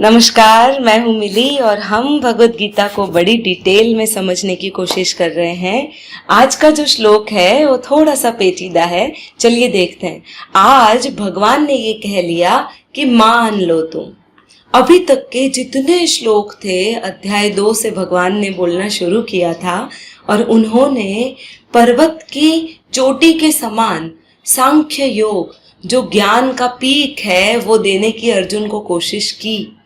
नमस्कार, मैं हूँ मिली और हम भगवत गीता को बड़ी डिटेल में समझने की कोशिश कर रहे हैं। आज का जो श्लोक है वो थोड़ा सा पेचीदा है, चलिए देखते हैं। आज भगवान ने ये कह लिया कि मान लो तुम। अभी तक के जितने श्लोक थे, अध्याय 2 से भगवान ने बोलना शुरू किया था और उन्होंने पर्वत की चोटी के समान सांख्य योग, जो ज्ञान का पीक है, वो देने की अर्जुन को कोशिश की।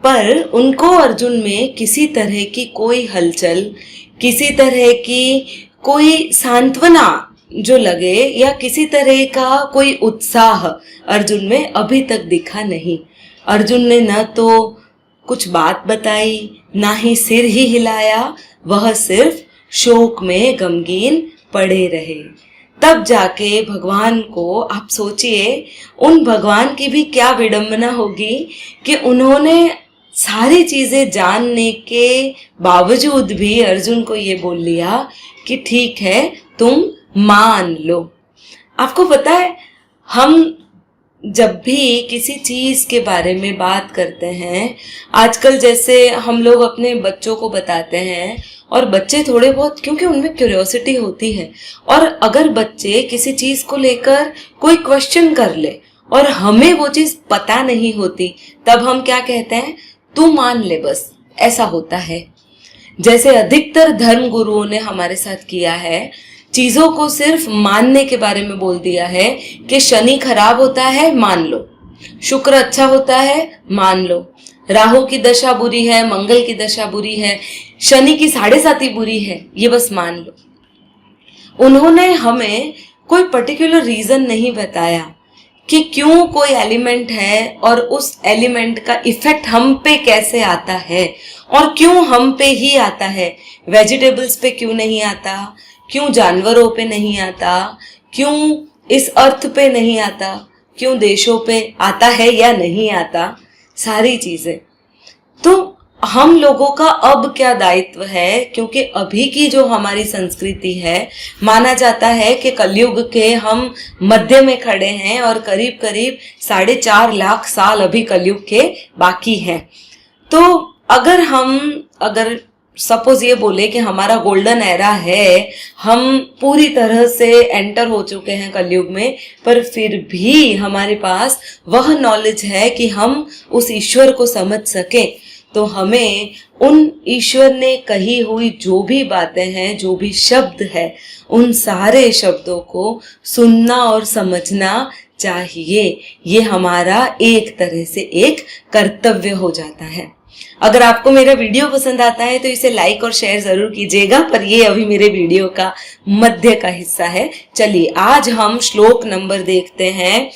पर उनको अर्जुन में किसी तरह की कोई हलचल, किसी तरह की कोई सांत्वना जो लगे या किसी तरह का कोई उत्साह अर्जुन में अभी तक दिखा नहीं। अर्जुन ने न तो कुछ बात बताई, ना ही सिर ही हिलाया, वह सिर्फ शोक में गमगीन पड़े रहे। तब जाके भगवान को, आप सोचिए, उन भगवान की भी क्या विडंबना होगी कि उन्होंने सारी चीजें जानने के बावजूद भी अर्जुन को ये बोल लिया कि ठीक है, तुम मान लो। आपको पता है, हम जब भी किसी चीज के बारे में बात करते हैं, आजकल जैसे हम लोग अपने बच्चों को बताते हैं, और बच्चे थोड़े बहुत, क्योंकि उनमें क्यूरियोसिटी होती है, और अगर बच्चे किसी चीज को लेकर कोई क्वेश्चन कर ले और हमें वो चीज पता नहीं होती, तब हम क्या कहते हैं, तू मान ले बस। ऐसा होता है। जैसे अधिकतर धर्म गुरुओं ने हमारे साथ किया है, चीजों को सिर्फ मानने के बारे में बोल दिया है कि शनि खराब होता है, मान लो, शुक्र अच्छा होता है, मान लो, राहु की दशा बुरी है, मंगल की दशा बुरी है, शनि की 7.5 बुरी है, ये बस मान लो। उन्होंने हमें कोई पर्टिकुलर रीजन नहीं बताया कि क्यों कोई एलिमेंट है और उस एलिमेंट का इफेक्ट हम पे कैसे आता है और क्यों हम पे ही आता है। वेजिटेबल्स पे क्यों नहीं आता, क्यों जानवरों पे नहीं आता, क्यों इस अर्थ पे नहीं आता, क्यों देशों पे आता है या नहीं आता, सारी चीजें। तो हम लोगों का अब क्या दायित्व है, क्योंकि अभी की जो हमारी संस्कृति है, माना जाता है कि कलयुग के हम मध्य में खड़े हैं और करीब करीब 4.5 लाख साल अभी कलयुग के बाकी हैं। तो अगर सपोज ये बोले कि हमारा गोल्डन एरा है, हम पूरी तरह से एंटर हो चुके हैं कलयुग में, पर फिर भी हमारे पास वह नॉलेज है कि हम उस ईश्वर को समझ सके, तो हमें उन ईश्वर ने कही हुई जो भी बातें हैं, जो भी शब्द है, उन सारे शब्दों को सुनना और समझना चाहिए। ये हमारा एक तरह से एक कर्तव्य हो जाता है। अगर आपको मेरा वीडियो पसंद आता है तो इसे लाइक और शेयर जरूर कीजिएगा, पर ये अभी मेरे वीडियो का मध्य का हिस्सा है। चलिए आज हम श्लोक नंबर देखते हैं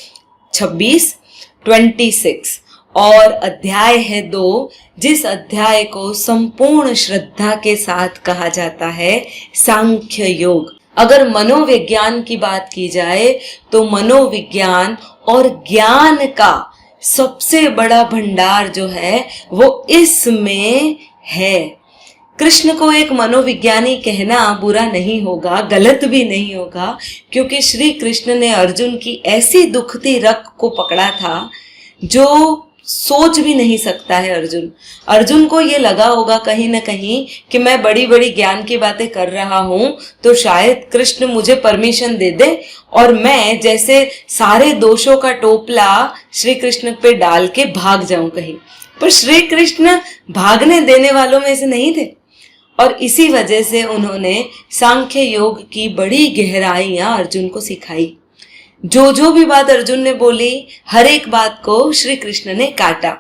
26 और अध्याय है 2, जिस अध्याय को संपूर्ण श्रद्धा के साथ कहा जाता है सांख्य योग। अगर मनोविज्ञान की बात की जाए तो मनोविज्ञान और ज्ञान का सबसे बड़ा भंडार जो है वो इसमें है। कृष्ण को एक मनोविज्ञानी कहना बुरा नहीं होगा, गलत भी नहीं होगा, क्योंकि श्री कृष्ण ने अर्जुन की ऐसी दुखती रग को पकड़ा था जो सोच भी नहीं सकता है। अर्जुन को ये लगा होगा कहीं ना कहीं कि मैं बड़ी बड़ी ज्ञान की बातें कर रहा हूं, तो शायद कृष्ण मुझे परमिशन दे दे और मैं जैसे सारे दोषों का टोपला श्री कृष्ण पे डाल के भाग जाऊं कहीं। पर श्री कृष्ण भागने देने वालों में से नहीं थे, और इसी वजह से उन्होंने सांख्य योग की बड़ी गहराइयां अर्जुन को सिखाई। जो भी बात अर्जुन ने बोली, हर एक बात को श्री कृष्ण ने काटा।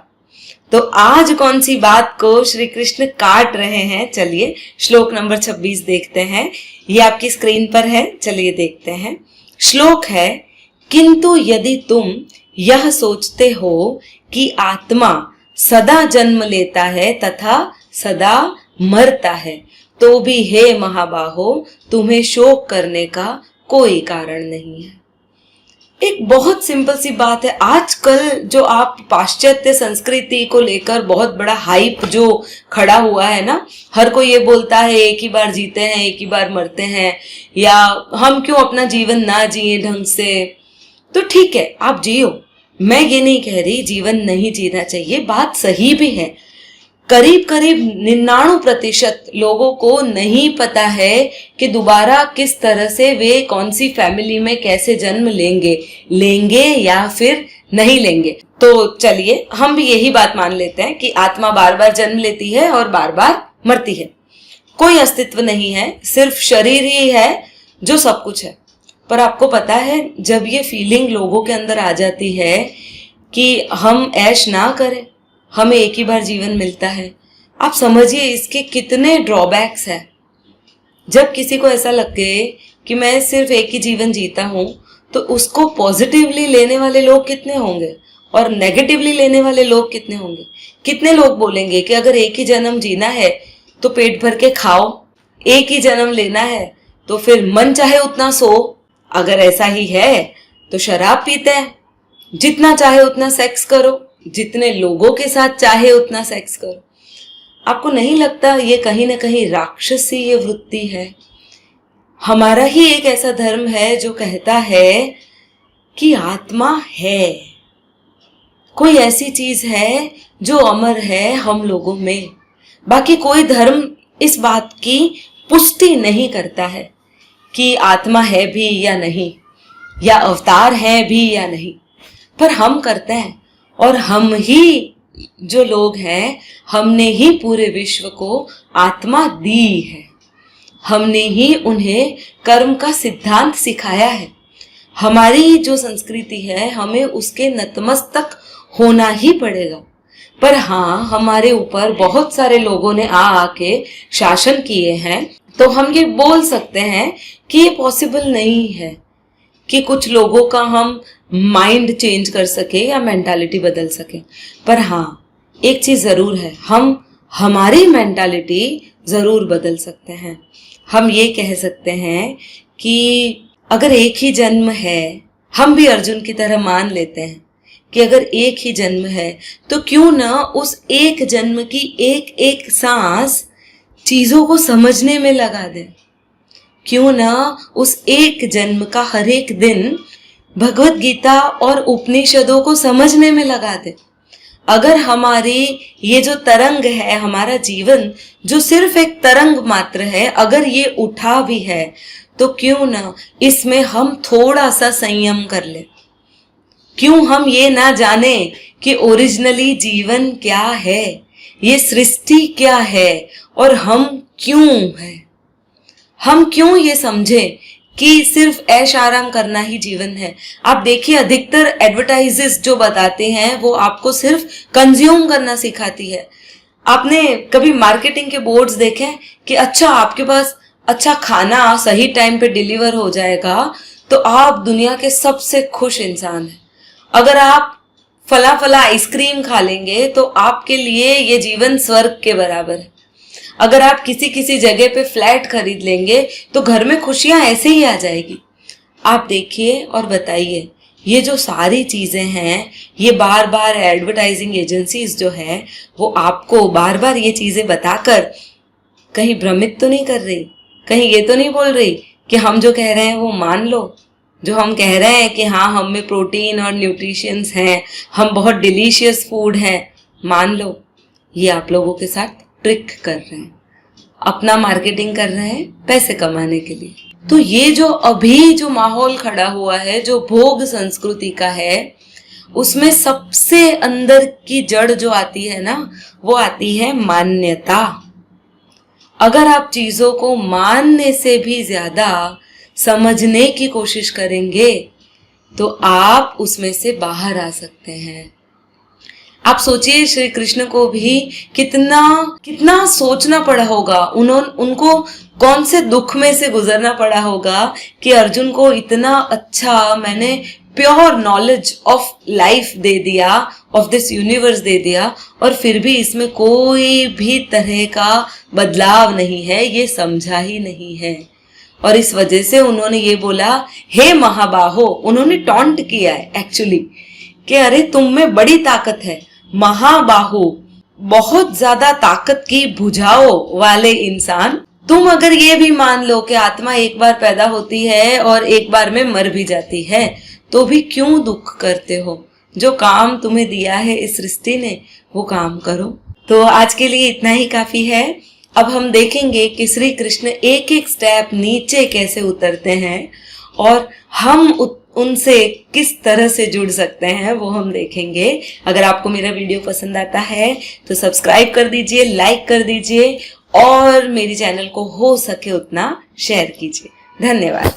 तो आज कौन सी बात को श्री कृष्ण काट रहे हैं, चलिए श्लोक नंबर 26 देखते हैं। ये आपकी स्क्रीन पर है, चलिए देखते हैं। श्लोक है, किंतु यदि तुम यह सोचते हो कि आत्मा सदा जन्म लेता है तथा सदा मरता है, तो भी हे महाबाहो, तुम्हें शोक करने का कोई कारण नहीं है। एक बहुत सिंपल सी बात है। आजकल जो आप पाश्चात्य संस्कृति को लेकर बहुत बड़ा हाइप जो खड़ा हुआ है ना, हर कोई ये बोलता है एक ही बार जीते हैं, एक ही बार मरते हैं, या हम क्यों अपना जीवन ना जिए ढंग से। तो ठीक है, आप जियो, मैं ये नहीं कह रही जीवन नहीं जीना चाहिए, बात सही भी है। करीब करीब 99% लोगों को नहीं पता है कि दोबारा किस तरह से वे कौन सी फैमिली में कैसे जन्म लेंगे या फिर नहीं लेंगे। तो चलिए हम भी यही बात मान लेते हैं कि आत्मा बार बार जन्म लेती है और बार बार मरती है। कोई अस्तित्व नहीं है, सिर्फ शरीर ही है जो सब कुछ है। पर आपको पता है, जब ये फीलिंग लोगों के अंदर आ जाती है कि हम ऐश ना करें, हमें एक ही बार जीवन मिलता है, आप समझिए इसके कितने ड्रॉबैक्स हैं। जब किसी को ऐसा लगे कि मैं सिर्फ एक ही जीवन जीता हूं, तो उसको पॉजिटिवली लेने वाले लोग कितने होंगे और नेगेटिवली लेने वाले लोग कितने होंगे। कितने लोग बोलेंगे कि अगर एक ही जन्म जीना है तो पेट भर के खाओ, एक ही जन्म लेना है तो फिर मन चाहे उतना सो, अगर ऐसा ही है तो शराब पीते हैं, जितना चाहे उतना सेक्स करो, जितने लोगों के साथ चाहे उतना सेक्स करो। आपको नहीं लगता ये कहीं ना कहीं राक्षसी ये वृत्ति है? हमारा ही एक ऐसा धर्म है जो कहता है कि आत्मा है, कोई ऐसी चीज है जो अमर है हम लोगों में। बाकी कोई धर्म इस बात की पुष्टि नहीं करता है कि आत्मा है भी या नहीं, या अवतार है भी या नहीं, पर हम करते हैं। और हम ही जो लोग हैं, हमने ही पूरे विश्व को आत्मा दी है, हमने ही उन्हें कर्म का सिद्धांत सिखाया है। हमारी जो संस्कृति है, हमें उसके नतमस्तक होना ही पड़ेगा। पर हाँ, हमारे ऊपर बहुत सारे लोगों ने आके शासन किए हैं, तो हम ये बोल सकते हैं कि ये पॉसिबल नहीं है कि कुछ लोगों का हम माइंड चेंज कर सके या मेंटालिटी बदल सके। पर हाँ, एक चीज जरूर है, हम हमारी मेंटालिटी जरूर बदल सकते हैं। हम ये कह सकते हैं कि अगर एक ही जन्म है, हम भी अर्जुन की तरह मान लेते हैं कि अगर एक ही जन्म है तो क्यों ना उस एक जन्म की एक एक सांस चीजों को समझने में लगा दे, क्यों ना उस एक जन्म का हर एक दिन भगवत गीता और उपनिषदों को समझने में लगा दे। अगर हमारी ये जो तरंग है, हमारा जीवन जो सिर्फ एक तरंग मात्र है, अगर ये उठा भी है तो क्यों ना इसमें हम थोड़ा सा संयम कर ले। क्यों हम ये ना जाने कि ओरिजिनली जीवन क्या है, ये सृष्टि क्या है और हम क्यों हैं। हम क्यों ये समझे कि सिर्फ ऐश आराम करना ही जीवन है। आप देखिए, अधिकतर एडवर्टाइजेस जो बताते हैं वो आपको सिर्फ कंज्यूम करना सिखाती है। आपने कभी मार्केटिंग के बोर्ड्स देखे कि अच्छा आपके पास अच्छा खाना सही टाइम पे डिलीवर हो जाएगा तो आप दुनिया के सबसे खुश इंसान हैं। अगर आप फला फला आइसक्रीम खा लेंगे तो आपके लिए ये जीवन स्वर्ग के बराबर है। अगर आप किसी जगह पे फ्लैट खरीद लेंगे तो घर में खुशियां ऐसे ही आ जाएगी। आप देखिए और बताइए, ये जो सारी चीजें हैं, ये बार बार एडवर्टाइजिंग एजेंसीज जो है वो आपको बार बार ये चीजें बताकर कहीं भ्रमित तो नहीं कर रही, कहीं ये तो नहीं बोल रही कि हम जो कह रहे हैं वो मान लो। जो हम कह रहे हैं कि हाँ हम में प्रोटीन और न्यूट्रिशंस हैं, हम बहुत डिलीशियस फूड हैं, मान लो। ये आप लोगों के साथ ट्रिक कर रहे हैं, अपना मार्केटिंग कर रहे हैं पैसे कमाने के लिए। तो ये जो अभी जो माहौल खड़ा हुआ है, जो भोग संस्कृति का है, उसमें सबसे अंदर की जड़ जो आती है ना, वो आती है मान्यता। अगर आप चीजों को मानने से भी ज्यादा समझने की कोशिश करेंगे तो आप उसमें से बाहर आ सकते हैं। आप सोचिए, श्री कृष्ण को भी कितना सोचना पड़ा होगा, उनको कौन से दुख में से गुजरना पड़ा होगा कि अर्जुन को इतना अच्छा मैंने प्योर नॉलेज ऑफ लाइफ दे दिया, ऑफ दिस यूनिवर्स दे दिया, और फिर भी इसमें कोई भी तरह का बदलाव नहीं है, ये समझा ही नहीं है। और इस वजह से उन्होंने ये बोला, हे महाबाहो, उन्होंने टॉन्ट किया है एक्चुअली कि अरे तुम में बड़ी ताकत है, महाबाहु, बहुत ज्यादा ताकत की भुजाओं वाले इंसान, तुम अगर ये भी मान लो कि आत्मा एक बार पैदा होती है और एक बार में मर भी जाती है, तो भी क्यों दुख करते हो, जो काम तुम्हें दिया है इस सृष्टि ने वो काम करो। तो आज के लिए इतना ही काफी है। अब हम देखेंगे कि श्री कृष्ण एक एक स्टेप नीचे कैसे उतरते हैं और हम उनसे किस तरह से जुड़ सकते हैं वो हम देखेंगे। अगर आपको मेरा वीडियो पसंद आता है तो सब्सक्राइब कर दीजिए, लाइक कर दीजिए और मेरी चैनल को हो सके उतना शेयर कीजिए। धन्यवाद।